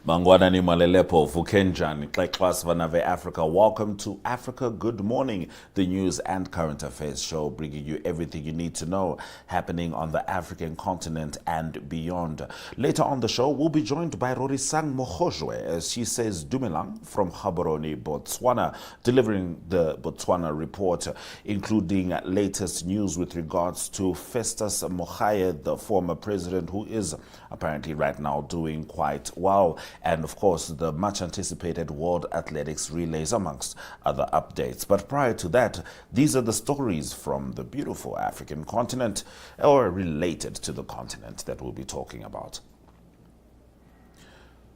Mangwana ni malelepo vukenjan Klekwas Vanave Africa. Welcome to Africa Good Morning, the news and current affairs show bringing you everything you need to know happening on the African continent and beyond. Later on the show, we'll be joined by Rorisang Mogojwe as she says Dumelang from Gaborone, Botswana, delivering the Botswana report, including latest news with regards to Festus Mogae, the former president who is apparently right now doing quite well. And of course, the much anticipated World Athletics Relays, amongst other updates. But prior to that, these are the stories from the beautiful African continent, or related to the continent, that we'll be talking about.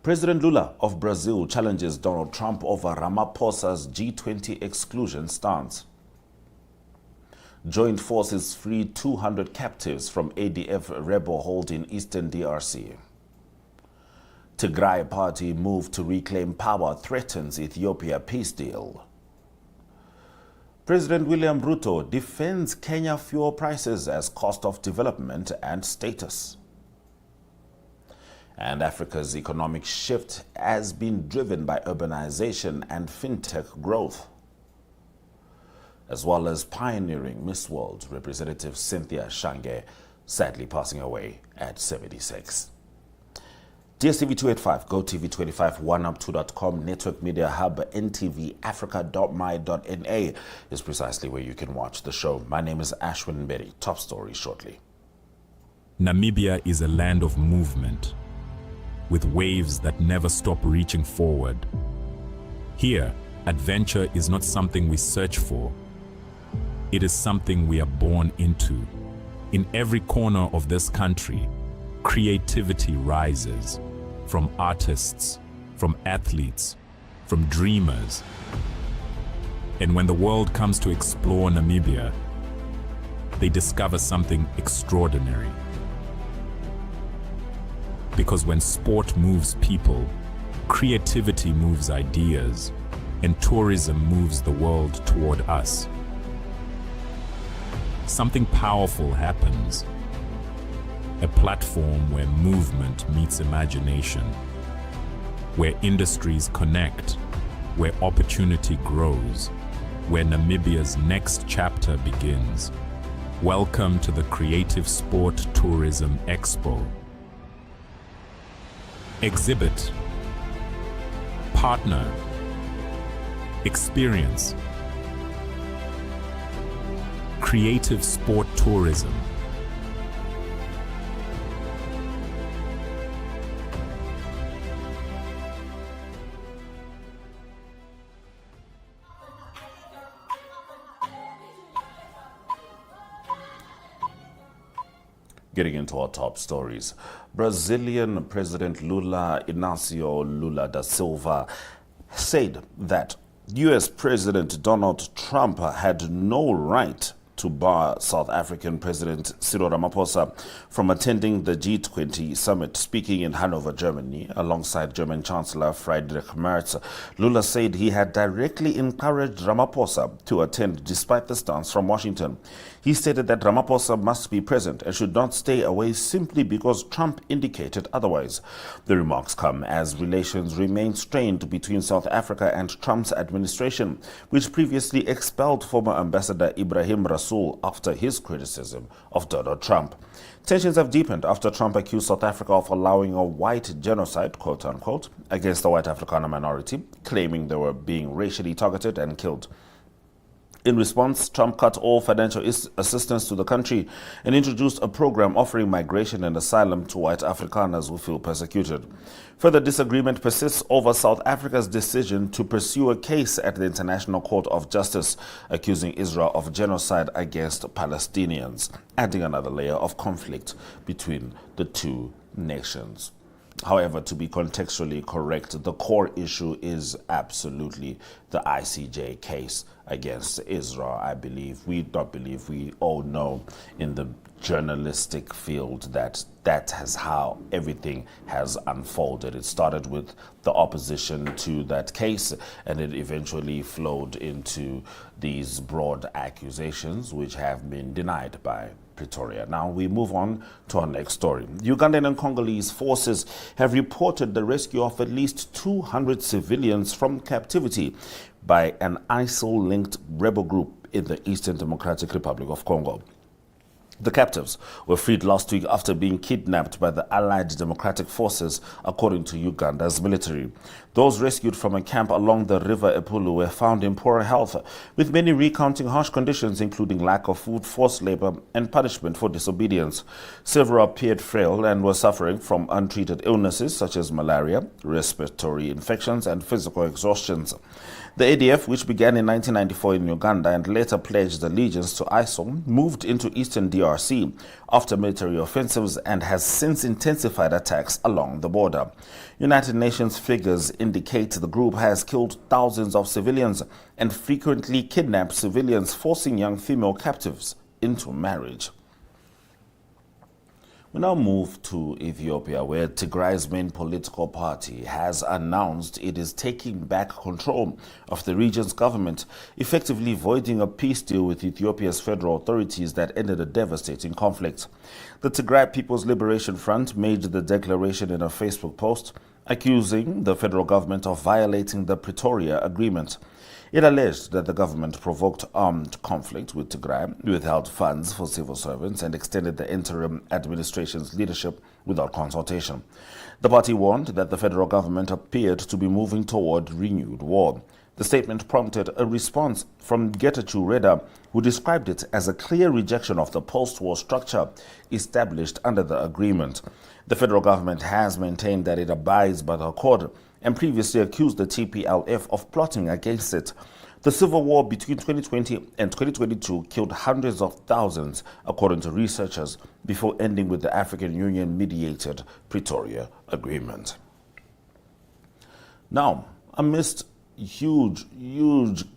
President Lula of Brazil challenges Donald Trump over Ramaphosa's G20 exclusion stance. Joint forces free 200 captives from ADF rebel hold in eastern DRC. Tigray party move to reclaim power threatens Ethiopia peace deal. President William Ruto defends Kenya fuel prices as cost of development and status. And Africa's economic shift has been driven by urbanization and fintech growth, as well as pioneering Miss World representative Cynthia Shange, sadly passing away at 76. DSTV 285, GOTV 25, oneup2.com, Network Media Hub, NTVAFRIKA.MY.NA is precisely where you can watch the show. My name is Ashwin Mbedi. Top story shortly. Namibia is a land of movement, with waves that never stop reaching forward. Here, adventure is not something we search for. It is something we are born into. In every corner of this country, creativity rises. From artists, from athletes, from dreamers. And when the world comes to explore Namibia, they discover something extraordinary. Because when sport moves people, creativity moves ideas, and tourism moves the world toward us. Something powerful happens. A platform where movement meets imagination, where industries connect, where opportunity grows, where Namibia's next chapter begins. Welcome to the Creative Sport Tourism Expo. Exhibit, partner, experience. Creative Sport Tourism. Getting into our top stories, Brazilian President Lula Inácio Lula da Silva said that U.S. President Donald Trump had no right to bar South African President Cyril Ramaphosa from attending the G20 summit. Speaking in Hanover, Germany, alongside German Chancellor Friedrich Merz, Lula said he had directly encouraged Ramaphosa to attend despite the stance from Washington. He stated that Ramaphosa must be present and should not stay away simply because Trump indicated otherwise. The remarks come as relations remain strained between South Africa and Trump's administration, which previously expelled former Ambassador Ibrahim Rasool after his criticism of Donald Trump. Tensions have deepened after Trump accused South Africa of allowing a white genocide, quote unquote, against the white Afrikaner minority, claiming they were being racially targeted and killed. In response, Trump cut all financial assistance to the country and introduced a program offering migration and asylum to white Afrikaners who feel persecuted. Further disagreement persists over South Africa's decision to pursue a case at the International Court of Justice accusing Israel of genocide against Palestinians, adding another layer of conflict between the two nations. However, to be contextually correct, the core issue is absolutely the ICJ case against Israel. We all know in the journalistic field that is how everything has unfolded. It started with the opposition to that case, and it eventually flowed into these broad accusations which have been denied by Pretoria. Now we move on to our next story. Ugandan and Congolese forces have reported the rescue of at least 200 civilians from captivity by an ISIL-linked rebel group in the Eastern Democratic Republic of Congo. The captives were freed last week after being kidnapped by the Allied Democratic Forces, according to Uganda's military. Those rescued from a camp along the river Epulu were found in poor health, with many recounting harsh conditions including lack of food, forced labor, and punishment for disobedience. Several appeared frail and were suffering from untreated illnesses such as malaria, respiratory infections, and physical exhaustions. The ADF, which began in 1994 in Uganda and later pledged allegiance to ISIL, moved into eastern DRC after military offensives and has since intensified attacks along the border. United Nations figures indicate the group has killed thousands of civilians and frequently kidnapped civilians, forcing young female captives into marriage. We now move to Ethiopia, where Tigray's main political party has announced it is taking back control of the region's government, effectively voiding a peace deal with Ethiopia's federal authorities that ended a devastating conflict. The Tigray People's Liberation Front made the declaration in a Facebook post, accusing the federal government of violating the Pretoria Agreement. It alleged that the government provoked armed conflict with Tigray, withheld funds for civil servants, and extended the interim administration's leadership without consultation. The party warned that the federal government appeared to be moving toward renewed war. The statement prompted a response from Getachew Reda, who described it as a clear rejection of the post-war structure established under the agreement. The federal government has maintained that it abides by the accord and previously accused the TPLF of plotting against it. The civil war between 2020 and 2022 killed hundreds of thousands, according to researchers, before ending with the African Union-mediated Pretoria Agreement. Now, amidst huge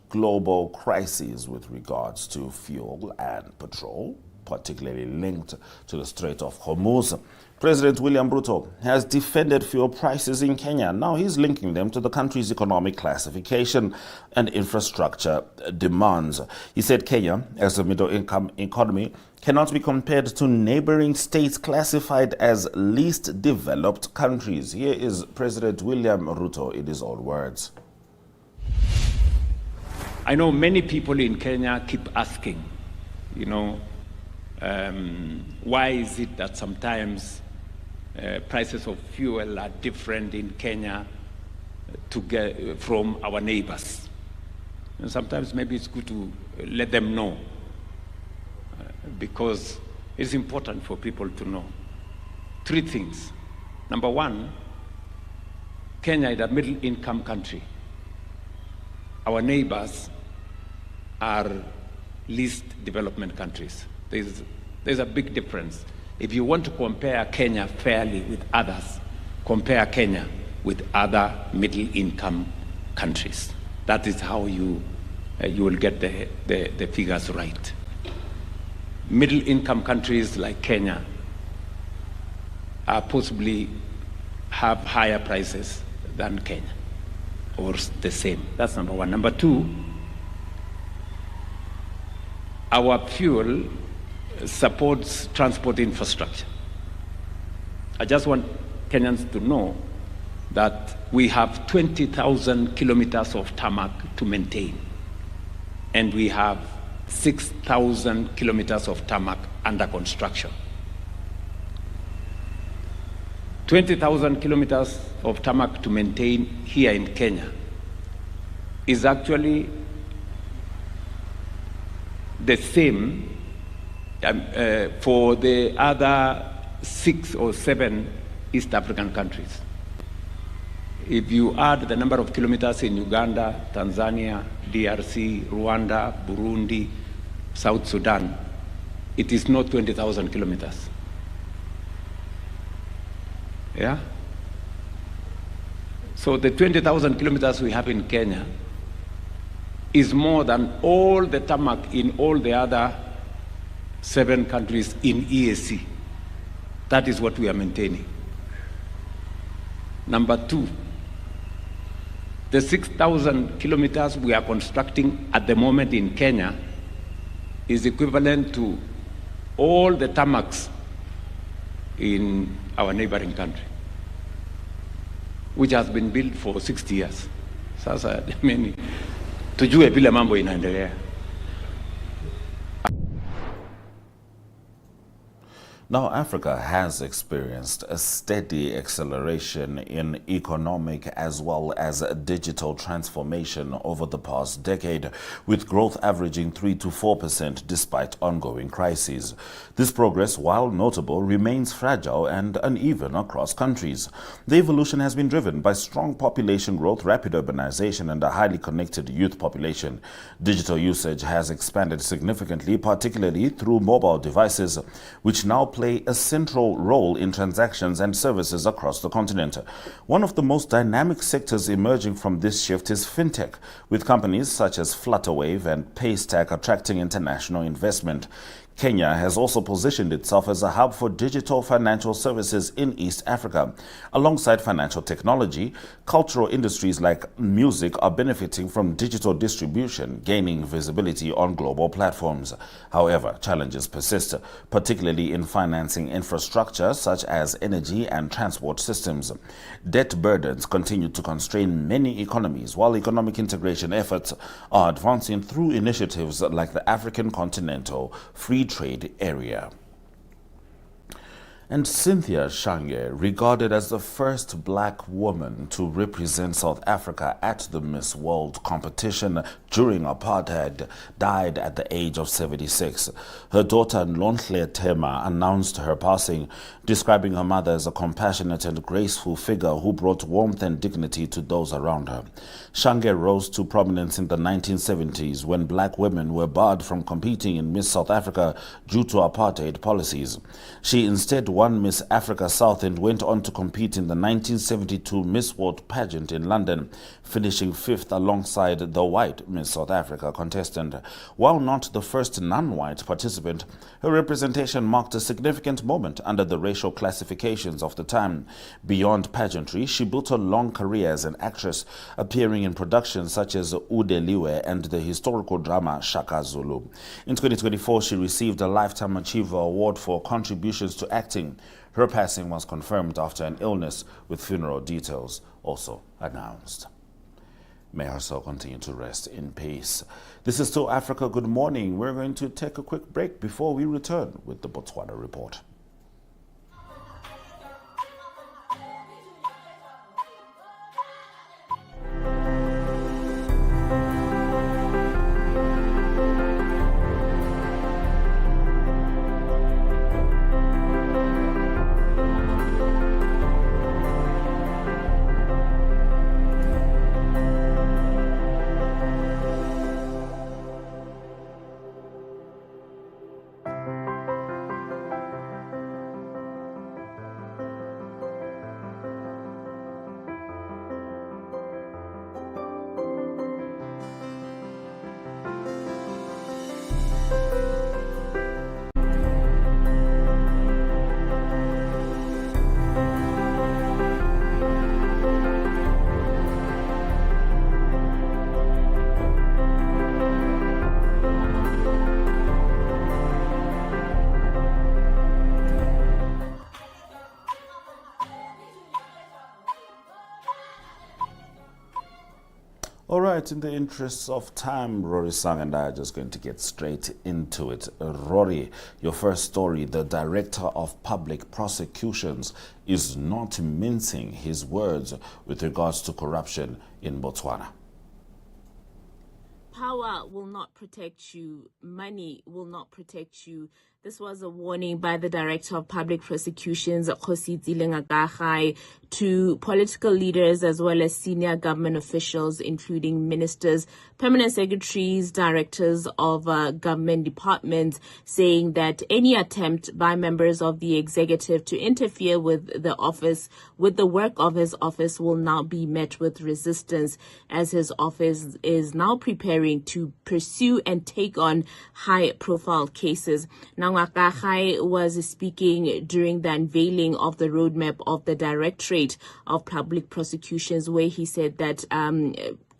global crises with regards to fuel and petrol, particularly linked to the Strait of Hormuz, President William Ruto has defended fuel prices in Kenya. Now he's linking them to the country's economic classification and infrastructure demands. He said Kenya, as a middle-income economy, cannot be compared to neighboring states classified as least developed countries. Here is President William Ruto in his own words. I know many people in Kenya keep asking, why is it that sometimes prices of fuel are different in Kenya from our neighbors? And sometimes maybe it's good to let them know, because it's important for people to know. Three things. Number one, Kenya is a middle-income country. Our neighbors are least development countries. There's a big difference. If you want to compare Kenya fairly with others, compare Kenya with other middle-income countries. That is how you will get the figures right. Middle-income countries like Kenya are possibly have higher prices than Kenya, or the same. That's number one. Number two, our fuel supports transport infrastructure. I just want Kenyans to know that we have 20,000 kilometers of tarmac to maintain, and we have 6,000 kilometers of tarmac under construction. 20,000 kilometers of tarmac to maintain here in Kenya is actually the same for the other 6 or 7 East African countries. If you add the number of kilometers in Uganda, Tanzania, DRC, Rwanda, Burundi, South Sudan, it is not 20,000 kilometers. Yeah? So the 20,000 kilometers we have in Kenya is more than all the tarmac in all the other 7 countries in EAC. That is what we are maintaining. Number two, the 6,000 kilometers we are constructing at the moment in Kenya is equivalent to all the tarmacs in our neighboring country, which has been built for 60 years. Sasa, tujue vile mambo inaendelea. Now, Africa has experienced a steady acceleration in economic as well as digital transformation over the past decade, with growth averaging 3 to 4% despite ongoing crises. This progress, while notable, remains fragile and uneven across countries. The evolution has been driven by strong population growth, rapid urbanization, and a highly connected youth population. Digital usage has expanded significantly, particularly through mobile devices, which now play a central role in transactions and services across the continent. One of the most dynamic sectors emerging from this shift is fintech, with companies such as Flutterwave and Paystack attracting international investment. Kenya has also positioned itself as a hub for digital financial services in East Africa. Alongside financial technology, cultural industries like music are benefiting from digital distribution, gaining visibility on global platforms. However, challenges persist, particularly in financing infrastructure such as energy and transport systems. Debt burdens continue to constrain many economies, while economic integration efforts are advancing through initiatives like the African Continental Free Trade Area. And Cynthia Shange, regarded as the first black woman to represent South Africa at the Miss World competition during apartheid, died at the age of 76. Her daughter Nlonhle Tema announced her passing, describing her mother as a compassionate and graceful figure who brought warmth and dignity to those around her. Shange rose to prominence in the 1970s when black women were barred from competing in Miss South Africa due to apartheid policies. She instead won Miss Africa South and went on to compete in the 1972 Miss World pageant in London, finishing 5th alongside the white Miss South Africa contestant. While not the first non-white participant, her representation marked a significant moment under the racial classifications of the time. Beyond pageantry, she built a long career as an actress, appearing in productions such as Udeliwe and the historical drama Shaka Zulu. In 2024, she received a Lifetime Achiever Award for contributions to acting. Her passing was confirmed after an illness, with funeral details also announced. May her soul continue to rest in peace. This is Still Africa. Good morning. We're going to take a quick break before we return with the Botswana report. All right, in the interests of time, Rorisang and I are just going to get straight into it. Rory, your first story: the Director of Public Prosecutions is not mincing his words with regards to corruption in Botswana. Power will not protect you. Money will not protect you. This was a warning by the Director of Public Prosecutions, to political leaders as well as senior government officials, including ministers, permanent secretaries, directors of government departments, saying that any attempt by members of the executive to interfere with the office, with the work of his office, will now be met with resistance, as his office is now preparing to pursue and take on high-profile cases. Now, Ngakachai was speaking during the unveiling of the roadmap of the Directorate of Public Prosecutions, where he said that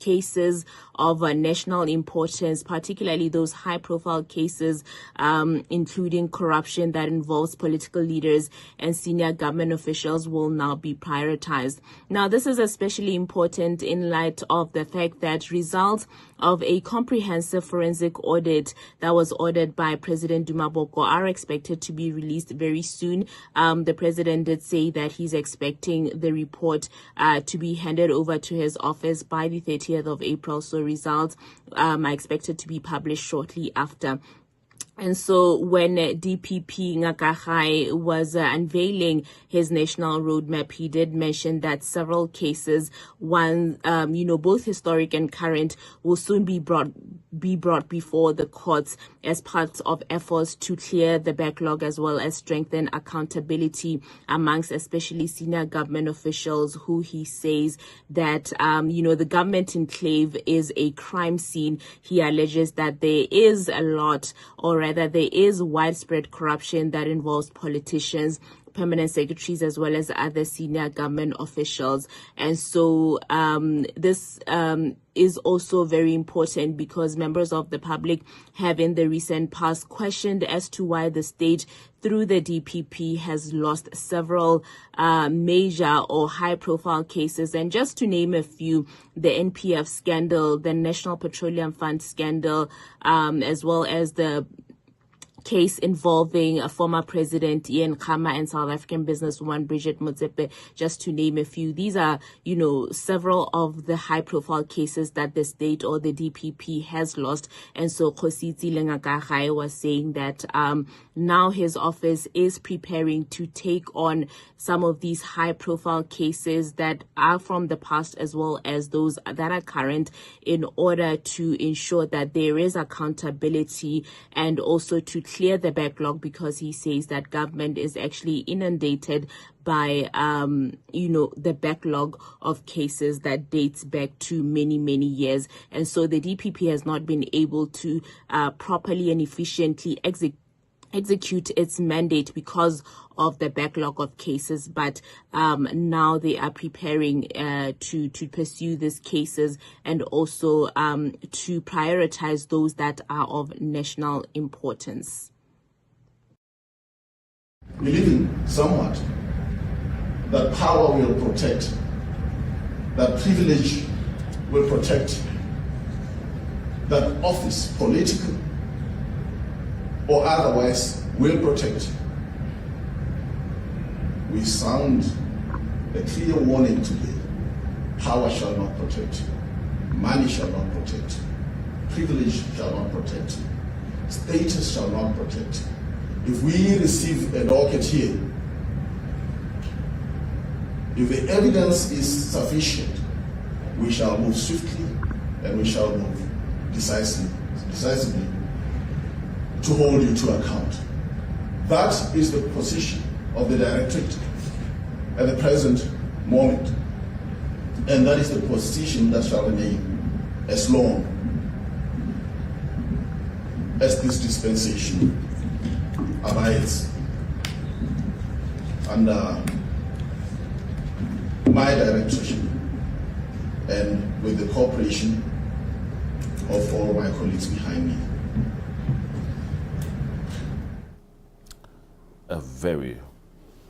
cases of national importance, particularly those high-profile cases, including corruption that involves political leaders and senior government officials, will now be prioritized. Now, this is especially important in light of the fact that results of a comprehensive forensic audit that was ordered by President Duma Boko are expected to be released very soon. The president did say that he's expecting the report to be handed over to his office by the 30th of April. So results are expected to be published shortly after. And so when DPP Ngakahai was unveiling his national roadmap, he did mention that several cases, both historic and current, will soon be brought before the courts as part of efforts to clear the backlog as well as strengthen accountability amongst especially senior government officials who he says that, the government enclave is a crime scene. He alleges that there is a lot, or rather there is widespread corruption that involves politicians, permanent secretaries, as well as other senior government officials. And so this is also very important because members of the public have in the recent past questioned as to why the state through the DPP has lost several major or high-profile cases. And just to name a few, the NPF scandal, the National Petroleum Fund scandal, as well as the case involving former President Ian Khama and South African businesswoman Bridget Motsepe, just to name a few. These are, several of the high-profile cases that the state or the DPP has lost. And so Khositsi Lengakahai was saying that now his office is preparing to take on some of these high-profile cases that are from the past as well as those that are current, in order to ensure that there is accountability and also to clear the backlog, because he says that government is actually inundated by, the backlog of cases that dates back to many, many years. And so the DPP has not been able to properly and efficiently execute its mandate because of the backlog of cases, but now they are preparing to pursue these cases and also to prioritize those that are of national importance. Believing somewhat that power will protect, that privilege will protect, that office, political or otherwise, will protect. We sound a clear warning today. Power shall not protect. Money shall not protect. Privilege shall not protect. Status shall not protect. If we receive a docket here, if the evidence is sufficient, we shall move swiftly and we shall move decisively to hold you to account. That is the position of the Directorate at the present moment, and that is the position that shall remain as long as this dispensation abides under my directorship and with the cooperation of all my colleagues behind me. A very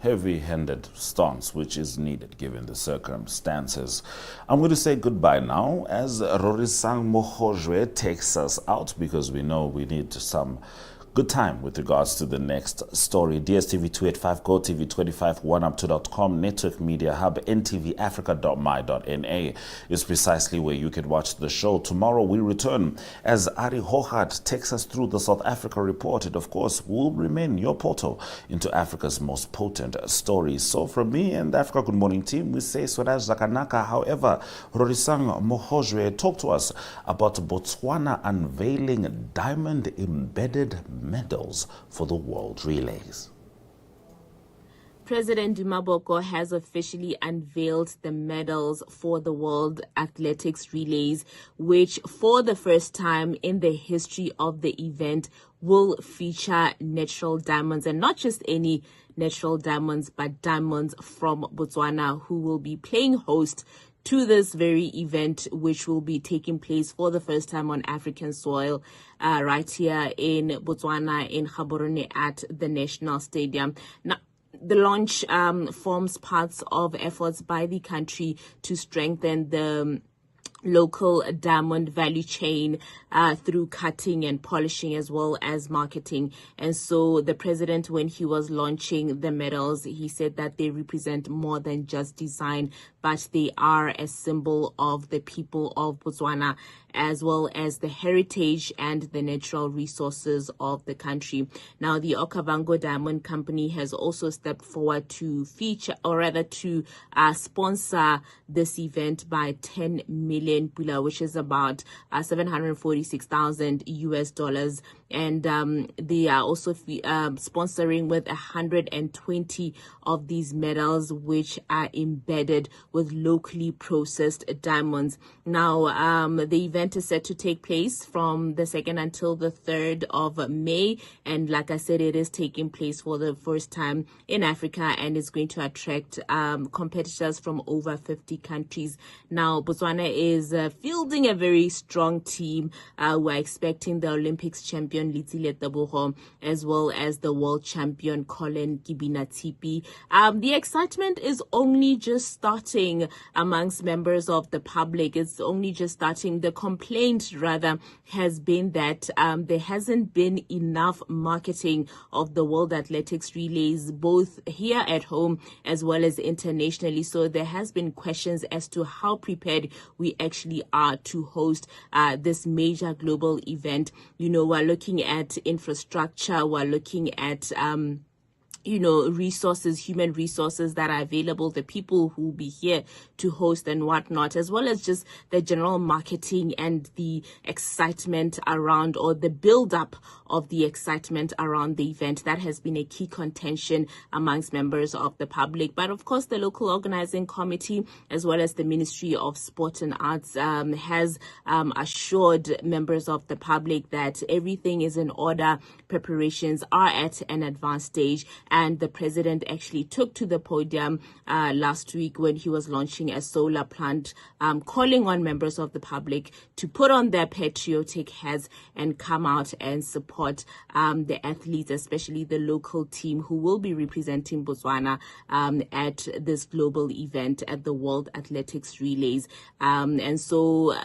heavy-handed stance which is needed given the circumstances. I'm going to say goodbye now as Rorisang Mogojwe takes us out, because we know we need some good time with regards to the next story. DSTV 285, GOTV 25, OneUp2.com, Network Media Hub, NTVAFRIKA.MY.NA is precisely where you can watch the show. Tomorrow we return as Ari Hohat takes us through the South Africa report. And of course, will remain your portal into Africa's most potent stories. So from me and the Africa Good Morning team, we say Swaraj Zakanaka. However, Rorisang Mogojwe, talk to us about Botswana unveiling diamond-embedded medals for the World Relays. President Duma Boko has officially unveiled the medals for the World Athletics Relays, which for the first time in the history of the event will feature natural diamonds, and not just any natural diamonds, but diamonds from Botswana, who will be playing host to this very event, which will be taking place for the first time on African soil, right here in Botswana, in Gaborone at the National Stadium. Now, the launch forms parts of efforts by the country to strengthen the local diamond value chain through cutting and polishing as well as marketing. And so the president, when he was launching the medals, he said that they represent more than just design, but they are a symbol of the people of Botswana, as well as the heritage and the natural resources of the country. Now, the Okavango Diamond Company has also stepped forward to feature, or rather to sponsor this event by 10 million pula, which is about $746,000 US. And they are also sponsoring with 120 of these medals, which are embedded with locally processed diamonds. Now, the event is set to take place from the 2nd until the 3rd of May. And like I said, it is taking place for the first time in Africa, and it's going to attract competitors from over 50 countries. Now, Botswana is fielding a very strong team. We're expecting the Olympics champion Litsile Tebogo, as well as the world champion Colin Kibina-Tipi. The excitement is only just starting amongst members of the public. It's only just starting. The complaint, rather, has been that there hasn't been enough marketing of the World Athletics Relays, both here at home as well as internationally. So there has been questions as to how prepared we actually are to host this major global event. You know, we're looking at infrastructure, we're looking at resources, human resources that are available, the people who will be here to host and whatnot, as well as just the general marketing and the excitement around, or the build-up of the excitement around the event. That has been a key contention amongst members of the public. But of course, the local organizing committee, as well as the Ministry of Sport and Arts, has assured members of the public that everything is in order. Preparations are at an advanced stage. And the president actually took to the podium last week when he was launching a solar plant, calling on members of the public to put on their patriotic hats and come out and support the athletes, especially the local team who will be representing Botswana at this global event at the World Athletics Relays. And so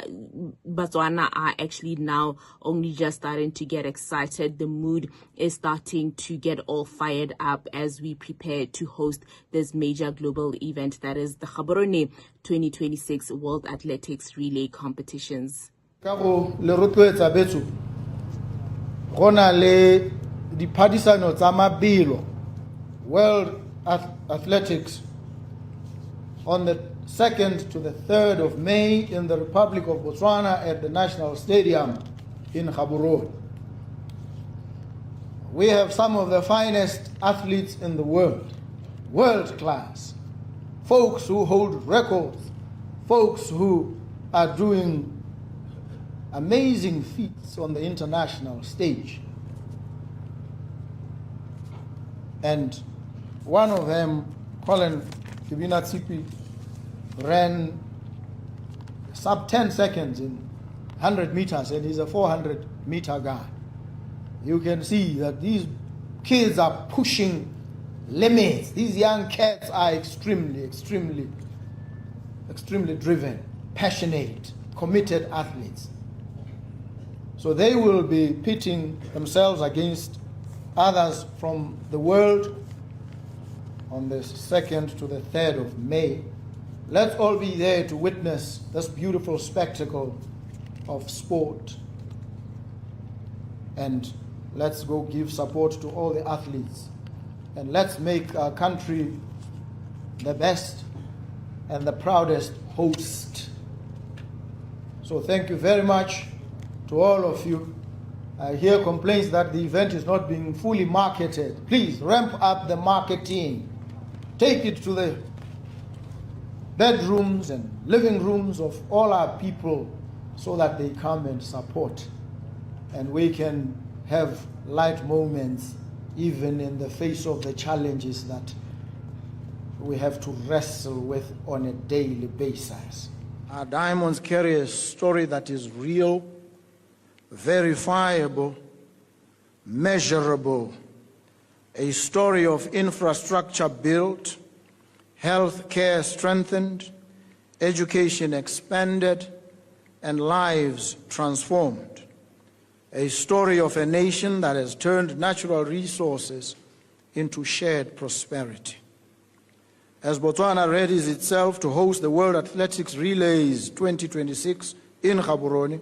Botswana are actually now only just starting to get excited. The mood is starting to get all fired up as we prepare to host this major global event that is the Gaborone 2026 World Athletics Relay Competitions. Le rotloetsa betso gona le diphadisano tsa mabelo World Athletics on the 2nd to the 3rd of May in the Republic of Botswana at the National Stadium in Gaborone. We have some of the finest athletes in the world, world class, folks who hold records, folks who are doing amazing feats on the international stage. And one of them, Colin Kibina-Tipi, ran sub 10 seconds in 100 meters, and he's a 400-meter guy. You can see that these kids are pushing limits. These young cats are extremely driven, passionate, committed athletes. So they will be pitting themselves against others from the world on the 2nd to the 3rd of May. Let's all be there to witness this beautiful spectacle of sport. And let's go give support to all the athletes. And let's make our country the best and the proudest host. So thank you very much to all of you. I hear complaints that the event is not being fully marketed. Please ramp up the marketing. Take it to the bedrooms and living rooms of all our people so that they come and support. And we can have light moments even in the face of the challenges that we have to wrestle with on a daily basis. Our diamonds carry a story that is real, verifiable, measurable, a story of infrastructure built, health care strengthened, education expanded, and lives transformed. A story of a nation that has turned natural resources into shared prosperity. As Botswana readies itself to host the World Athletics Relays 2026 in Gaborone,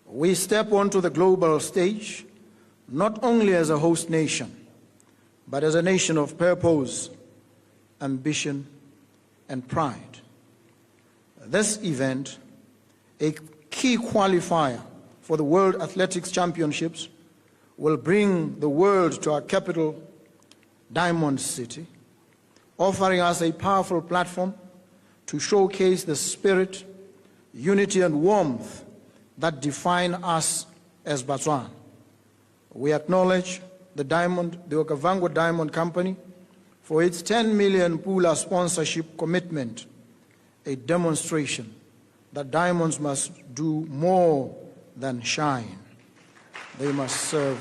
we step onto the global stage not only as a host nation, but as a nation of purpose, ambition, and pride. This event, a key qualifier for the World Athletics Championships, will bring the world to our capital, Diamond City, offering us a powerful platform to showcase the spirit, unity, and warmth that define us as Botswana. We acknowledge the Okavango Diamond Company for its 10 million Pula sponsorship commitment, a demonstration that diamonds must do more than shine. They must serve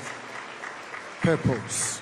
purpose.